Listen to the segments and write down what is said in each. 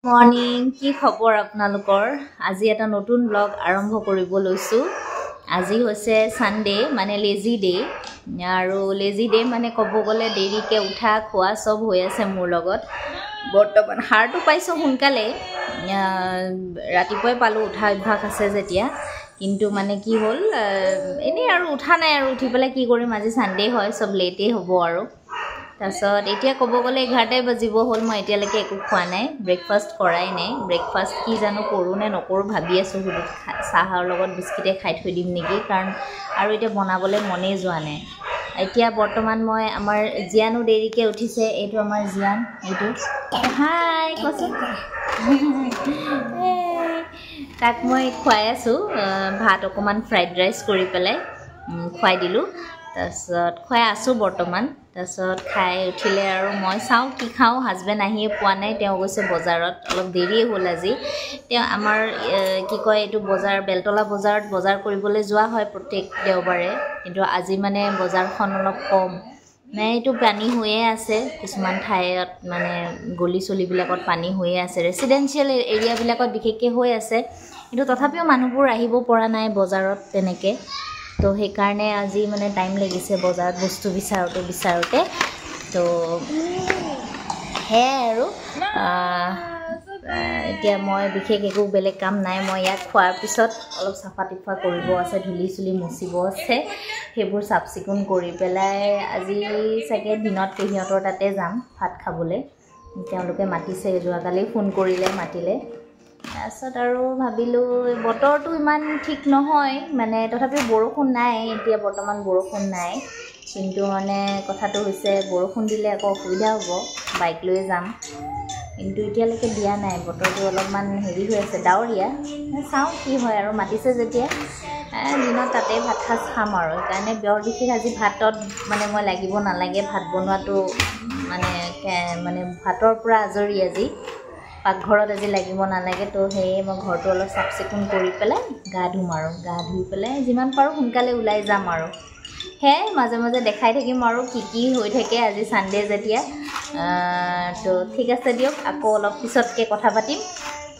morning কি খবৰ আপোনালোকৰ আজি এটা নতুন ব্লগ আৰম্ভ কৰিব লৈছো আজি হৈছে সানডে মানে লেজি ডে আৰু লেজি ডে মানে ক'ব গ'লে দেৰিকে উঠা খোৱা সব হৈ আছে মোৰ লগত বৰ্তমান হাৰটো পাইছো সোনকালে ৰাতিপুৱাই পালো উঠা অভ্যাস আছে যেতিয়া কিন্তু মানে কি হ'ল এনে আৰু উঠা নাই আৰু উঠি পেলাই কি কৰিম আজি সানডে হয় সব লেটে হ'ব আৰু তাৰছত এতিয়া ক'ব গ'লে 11টা বাজিব হ'ল মই এতিয়ালৈকে একো খোৱা নাই ব্ৰেকফাষ্ট কৰাই নাই ব্ৰেকফাষ্ট কি জানো কৰোঁ নে নকৰোঁ ভাবি আছোঁ শুধু চাহৰ লগত বিস্কিটে খাই থৈ দিম নেকি কাৰণ আৰু এতিয়া বনাবলৈ মনেই যোৱা নাই এতিয়া বৰ্তমান মই আমাৰ জিয়ানো দেৰিকৈ উঠিছে এইটো আমাৰ জিয়ান এইটো হাই কচোন তাক মই খুৱাই আছোঁ ভাত অকণমান ফ্ৰাইড ৰাইচ কৰি পেলাই খুৱাই দিলোঁ তাৰপিছত খুৱাই আছোঁ বৰ্তমান তাৰপিছত খাই উঠিলে আৰু মই চাওঁ কি খাওঁ হাজবেণ্ড আহিয়ে পোৱা নাই তেওঁ গৈছে বজাৰত অলপ দেৰিয়ে হ'ল আজি তেওঁ আমাৰ কি কয় এইটো বজাৰ বেলতলা বজাৰত বজাৰ কৰিবলৈ যোৱা হয় প্ৰত্যেক দেওবাৰে কিন্তু আজি মানে বজাৰখন অলপ কম নাই এইটো পানী হৈয়ে আছে কিছুমান ঠাইত মানে গলি চলিবিলাকত পানী হৈয়ে আছে ৰেচিডেঞ্চিয়েল এৰিয়াবিলাকত বিশেষকৈ হৈ আছে কিন্তু তথাপিও মানুহবোৰ আহিব পৰা নাই বজাৰত তেনেকৈ তো সেইকাৰণে আজি মানে টাইম লাগিছে বজাৰত বস্তু বিচাৰোঁতে তো সেয়াই আৰু এতিয়া মই বিশেষ একো বেলেগ কাম নাই মই ইয়াক খোৱাৰ পিছত অলপ চাফা টিফা কৰিব আছে ধূলি চুলি মুচিব আছে সেইবোৰ চাফ চিকুণ কৰি পেলাই আজি চাগে দিনত পেহীহঁতৰ তাতে যাম ভাত খাবলৈ তেওঁলোকে মাতিছে যোৱাকালি ফোন কৰিলে মাতিলে তাৰপিছত আৰু ভাবিলোঁ বতৰটো ইমান ঠিক নহয় মানে তথাপিও বৰষুণ নাই এতিয়া বৰ্তমান বৰষুণ নাই কিন্তু মানে কথাটো হৈছে বৰষুণ দিলে আকৌ অসুবিধা হ'ব বাইক লৈ যাম কিন্তু এতিয়ালৈকে দিয়া নাই বতৰটো অলপমান হেৰি হৈ আছে ডাৱৰীয়া চাওঁ কি হয় আৰু মাতিছে যেতিয়া দিনত তাতে ভাত সাজ খাম আৰু সেইকাৰণে বৰ বিশেষ আজি ভাতত মানে মই লাগিব নালাগে ভাত বনোৱাটো মানে ভাতৰ পৰা আজৰি আজি পাকঘৰত আজি লাগিব নালাগে তো সেয়ে মই ঘৰটো অলপ চাফ চিকুণ কৰি পেলাই গা ধুম আৰু গা ধুই পেলাই যিমান পাৰোঁ সোনকালে ওলাই যাম আৰু সেয়াই মাজে মাজে দেখাই থাকিম আৰু কি হৈ থাকে আজি সানডে যেতিয়া তো ঠিক আছে দিয়ক আকৌ অলপ পিছতকৈ কথা পাতিম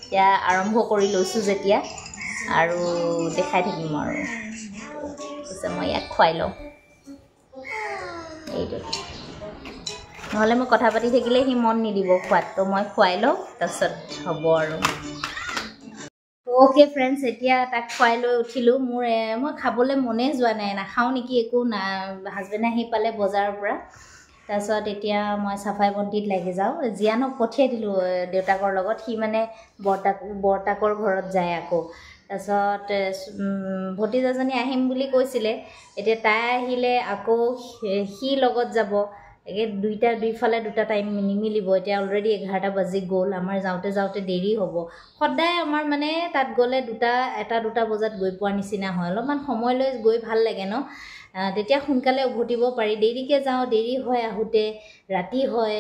এতিয়া আৰম্ভ কৰি লৈছোঁ যেতিয়া আৰু দেখাই থাকিম আৰু পিছে মই ইয়াক খুৱাই লওঁ এইটো নহ'লে মই কথা পাতি থাকিলে সি মন নিদিব খোৱাত তো মই খুৱাই লওঁ তাৰপিছত হ'ব আৰু অ'কে ফ্ৰেণ্ডছ এতিয়া তাক খুৱাই লৈ উঠিলোঁ মই খাবলৈ মনেই যোৱা নাই নাখাওঁ নেকি একো না হাজবেণ্ডে আহি পালে বজাৰৰ পৰা তাৰপিছত এতিয়া মই চাফাই বন্তিত লাগি যাওঁ জিয়ানক পঠিয়াই দিলোঁ দেউতাকৰ লগত সি মানে বৰ্তাকৰ ঘৰত যায় আকৌ তাৰপিছত ভতিজাজনী আহিম বুলি কৈছিলে এতিয়া তাই আহিলে আকৌ সি লগত যাব একে দুইফালে দুটা টাইম নিমিলিব এতিয়া অলৰেডি 11টা বাজি গ'ল আমাৰ যাওঁতে দেৰি হ'ব সদায় আমাৰ মানে তাত গ'লে এটা দুটা বজাত গৈ পোৱাৰ নিচিনা হয় অলপমান সময় লৈ গৈ ভাল লাগে ন তেতিয়া সোনকালে উভতিব পাৰি দেৰিকৈ যাওঁ দেৰি হয় আহোঁতে ৰাতি হয়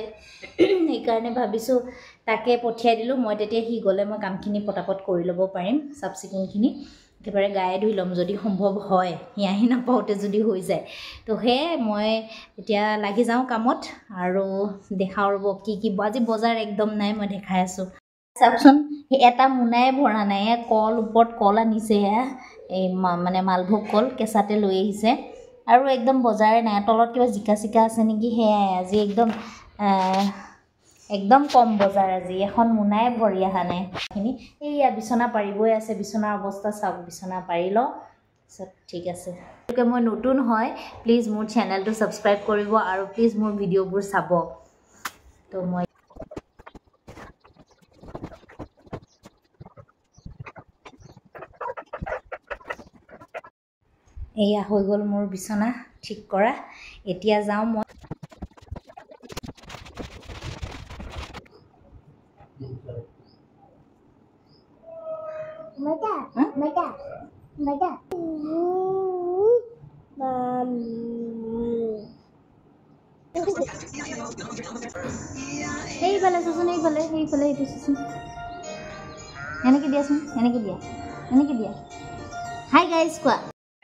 সেইকাৰণে ভাবিছোঁ তাকে পঠিয়াই দিলোঁ মই তেতিয়া সি গ'লে মই কামখিনি পটাপট কৰি ল'ব পাৰিম চাফ চিকুণখিনি একেবাৰে গায়ে ধুই ল'ম যদি সম্ভৱ হয় সি আহি নাপাওঁতে যদি হৈ যায় তো সেয়ে মই এতিয়া লাগি যাওঁ কামত আৰু দেখাওঁ ৰ'ব কি আজি বজাৰ একদম নাই মই দেখাই আছোঁ চাওকচোন এটা মোনাই ভৰা নাই কল ওপৰত কল আনিছে এই মানে মালভোগ কল কেঁচাতে লৈ আহিছে আৰু একদম বজাৰে নাই তলত কিবা জিকা চিকা আছে নেকি সেয়াই আজি একদম কম বজাৰ আজি এখন মোনাই ভৰি অহা নাই সেইখিনি এইয়া বিচনা পাৰিবই আছে বিচনাৰ অৱস্থা চাওক বিচনা পাৰি লওঁ তাৰপিছত ঠিক আছে গতিকে মই নতুন হয় প্লিজ মোৰ চেনেলটো ছাবস্ক্ৰাইব কৰিব আৰু প্লিজ মোৰ ভিডিঅ'বোৰ চাব তো মই এয়া হৈ গ'ল মোৰ বিচনা ঠিক কৰা এতিয়া যাওঁ মই সেইফালে চোন সেইফালে এইটো চোন এনেকৈ দিয়াচোন এনেকৈ দিয়া হাই গাইজ কোৱা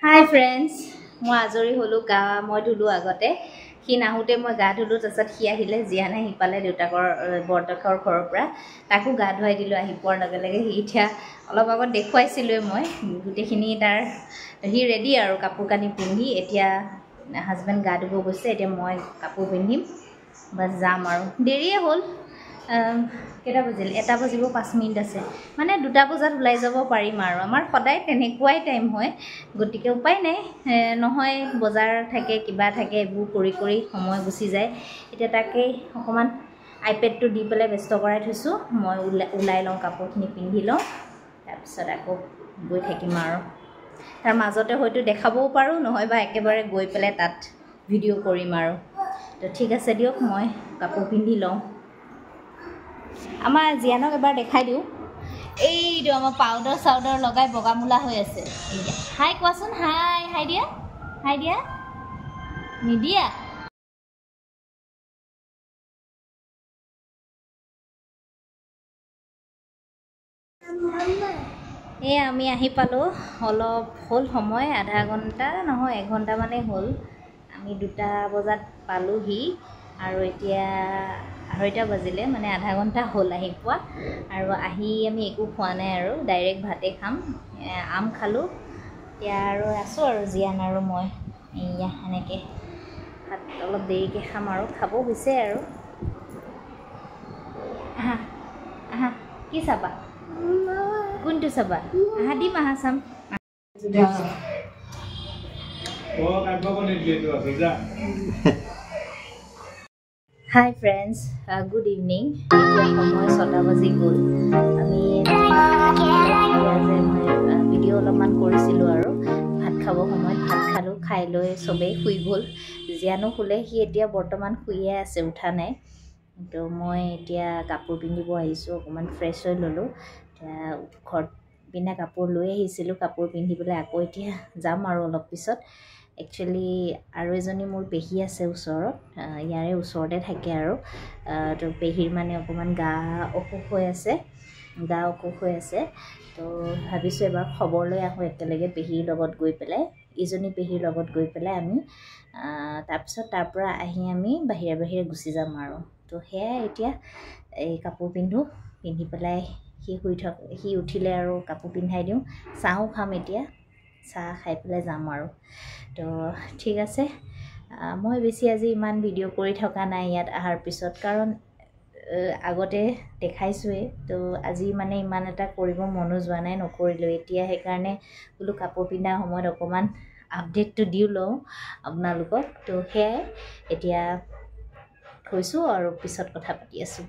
হাই ফ্ৰেণ্ডছ মই আজৰি হ'লোঁ গা মই ধুলোঁ আগতে সি নাহোঁতে মই গা ধুলোঁ তাৰপিছত সি আহিলে জীয়ান আহি পালে দেউতাকৰ বৰদেউতাকৰ ঘৰৰ পৰা তাকো গা ধুৱাই দিলোঁ আহি পোৱাৰ লগে লগে সি এতিয়া অলপ আগত দেখুৱাইছিলোঁৱে মই গোটেইখিনি তাৰ সি ৰেডি আৰু কাপোৰ কানি পিন্ধি এতিয়া হাজবেণ্ড গা ধুব গৈছে এতিয়া মই কাপোৰ পিন্ধিম বাছ যাম আৰু দেৰিয়ে হ'ল কেইটা বাজিল 1 বাজিব 5 মিনিট আছে মানে 2 বজাত ওলাই যাব পাৰিম আৰু আমাৰ সদায় তেনেকুৱাই টাইম হয় গতিকে উপায় নাই নহয় বজাৰ থাকে কিবা থাকে এইবোৰ কৰি কৰি সময় গুচি যায় এতিয়া তাকেই অকণমান আইপেডটো দি পেলাই ব্যস্ত কৰাই থৈছোঁ মই ওলাই লওঁ কাপোৰখিনি পিন্ধি লওঁ তাৰপিছত আকৌ গৈ থাকিম আৰু তাৰ মাজতে হয়তো দেখাবও পাৰোঁ নহয় বা একেবাৰে গৈ পেলাই তাত ভিডিঅ' কৰিম আৰু তো ঠিক আছে দিয়ক মই কাপোৰ পিন্ধি লওঁ আমাৰ জীয়ানক এবাৰ দেখাই দিওঁ এইটো আমাৰ পাউডাৰ লগাই বগামূলা হৈ আছে হাই কোৱাচোন হাই দিয়া নিদিয়া এই আমি আহি পালোঁ অলপ হ'ল সময় আধা ঘণ্টা নহয় 1 ঘণ্টামানেই হ'ল আমি 2 বজাত পালোঁহি আৰু এতিয়া 2:30 বাজিলে মানে আধা ঘণ্টা হ'ল আহি পোৱা আৰু আহি আমি একো খোৱা নাই আৰু ডাইৰেক্ট ভাতে খাম আম খালোঁ এতিয়া আৰু আছোঁ আৰু জীয়ান আৰু মই এয়া এনেকৈ ভাত অলপ দেৰিকৈ খাম আৰু খাব হৈছে আৰু আহা কি চাবা কোনটো চাবা আহা দিম আহা চাম হাই ফ্ৰেণ্ডছ গুড ইভিনিং সময় 6টা বাজি গ'ল আমি ভিডিঅ' অলপমান কৰিছিলোঁ আৰু ভাত খাব সময়ত ভাত খালোঁ খাই লৈ চবেই শুই গ'ল জীয়ানো শুলে সি এতিয়া বৰ্তমান শুইয়ে আছে উঠা নাই তো মই এতিয়া কাপোৰ পিন্ধিব আহিছোঁ অকণমান ফ্ৰেছ হৈ ল'লোঁ ঘৰত পিন্ধা কাপোৰ লৈ আহিছিলোঁ কাপোৰ পিন্ধি পেলাই আকৌ এতিয়া যাম আৰু অলপ পিছত একচুৱেলি আৰু এজনী মোৰ পেহী আছে ওচৰত ইয়াৰে ওচৰতে থাকে আৰু তো পেহীৰ মানে অকণমান গা অসুখ হৈ আছে তো ভাবিছোঁ এবাৰ খবৰ লৈ আহোঁ একেলগে পেহীৰ লগত গৈ পেলাই ইজনী পেহীৰ লগত গৈ পেলাই আমি তাৰপিছত তাৰ পৰা আহি আমি বাহিৰে গুচি যাম আৰু তো সেয়াই এতিয়া এই কাপোৰ পিন্ধি পেলাই সি উঠিলে আৰু কাপোৰ পিন্ধাই দিওঁ চাহো খাম এতিয়া চাহ খাই পেলাই যাম আৰু তো ঠিক আছে মই বেছি আজি ইমান ভিডিঅ' কৰি থকা নাই ইয়াত অহাৰ পিছত কাৰণ আগতে দেখাইছোঁৱেই তো আজি মানে ইমান এটা কৰিব মনো যোৱা নাই নকৰিলোঁ এতিয়া সেইকাৰণে বোলো কাপোৰ পিন্ধা সময়ত অকণমান আপডেটটো দিও লওঁ আপোনালোকক তো সেয়াই এতিয়া থৈছোঁ আৰু পিছত কথা পাতি আছোঁ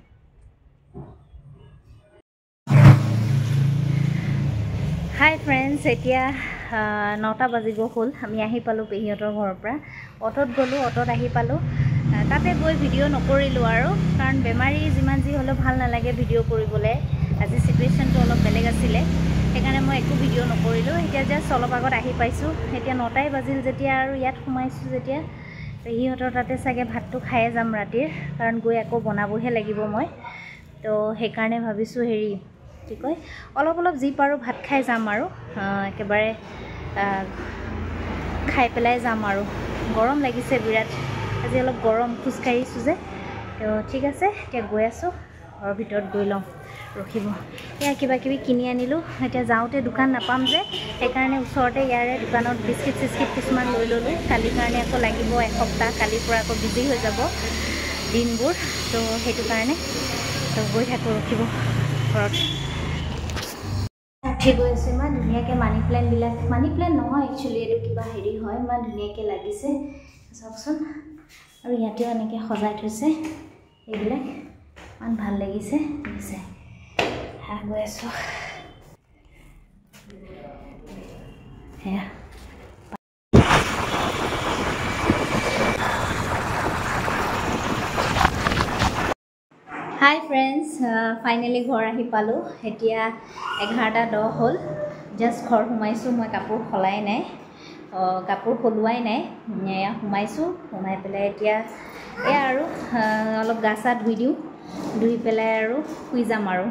হাই ফ্ৰেণ্ডছ এতিয়া 9টা বাজিব হ'ল আমি আহি পালোঁ পেহীহঁতৰ ঘৰৰ পৰা অ'টত গ'লোঁ অ'টত আহি পালোঁ তাতে গৈ ভিডিঅ' নকৰিলোঁ আৰু কাৰণ বেমাৰী যিমান যি হ'লেও ভাল নালাগে ভিডিঅ' কৰিবলৈ আজি চিটুৱেশ্যনটো অলপ বেলেগ আছিলে সেইকাৰণে মই একো ভিডিঅ' নকৰিলোঁ এতিয়া জাষ্ট অলপ আগত আহি পাইছোঁ এতিয়া 9টাই বাজিল যেতিয়া আৰু ইয়াত সোমাইছোঁ যেতিয়া পেহীহঁতৰ তাতে চাগে ভাতটো খায়ে যাম ৰাতিৰ কাৰণ গৈ আকৌ বনাবহে লাগিব মই তো সেইকাৰণে ভাবিছোঁ হেৰি কি কয় অলপ যি পাৰোঁ ভাত খাই যাম আৰু একেবাৰে খাই পেলাই যাম আৰু গৰম লাগিছে বিৰাট আজি অলপ গৰম খোজকাঢ়িছোঁ যে তো ঠিক আছে এতিয়া গৈ আছোঁ ঘৰৰ ভিতৰত গৈ লওঁ ৰখিব এয়া কিবা কিবি কিনি আনিলোঁ এতিয়া যাওঁতে দোকান নাপাম যে সেইকাৰণে ওচৰতে ইয়াৰে দোকানত বিস্কিট চিস্কিট কিছুমান লৈ ল'লোঁ কালিৰ কাৰণে আকৌ লাগিব এসপ্তাহ কালিৰ পৰা আকৌ বিজি হৈ যাব দিনবোৰ তো সেইটো কাৰণে তো গৈ থাকোঁ ৰখিব ঘৰত উঠি গৈ আছে ইমান ধুনীয়াকৈ মানি প্লেণ্ট নহয় একচুৱেলি এইটো কিবা হেৰি হয় ইমান ধুনীয়াকৈ লাগিছে চাওকচোন আৰু ইয়াতেও এনেকৈ সজাই থৈছে এইবিলাক ইমান ভাল লাগিছে দেখিছে গৈ আছোঁ সেয়া হাই ফ্ৰেণ্ডছ ফাইনেলি ঘৰ আহি পালোঁ এতিয়া 11:10 হ'ল জাষ্ট ঘৰ সোমাইছোঁ মই কাপোৰ সলাই নাই কাপোৰ সলোৱাই নাই এয়া সোমাই পেলাই এতিয়া এয়া আৰু অলপ গা চা ধুই দিওঁ ধুই পেলাই আৰু শুই যাম আৰু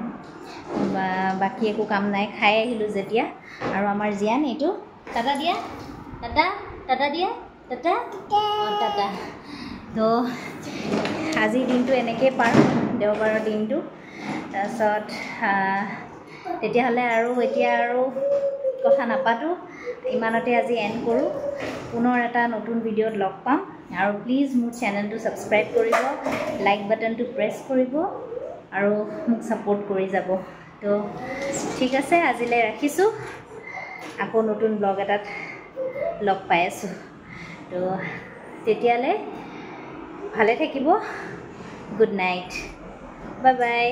বাকী একো কাম নাই খাই আহিলোঁ যেতিয়া আৰু আমাৰ জীয়ান এইটো টাটা দিয়া টাটা দিয়া টাটা টাটা তো আজিৰ দিনটো এনেকৈ পাৰ দেওবাৰৰ দিনটো তাৰপিছত তেতিয়াহ'লে আৰু এতিয়া আৰু কথা নাপাতো ইমানতে আজি এণ্ড কৰোঁ পুনৰ এটা নতুন ভিডিঅ'ত লগ পাম আৰু প্লিজ মোৰ চেনেলটো ছাবস্ক্ৰাইব কৰিব লাইক বাটনটো প্ৰেছ কৰিব আৰু মোক ছাপোৰ্ট কৰি যাব তো ঠিক আছে আজিলৈ ৰাখিছোঁ আকৌ নতুন ব্লগ এটাত লগ পাই আছোঁ তো তেতিয়ালৈ ভালে থাকিব গুড নাইট বাই বাই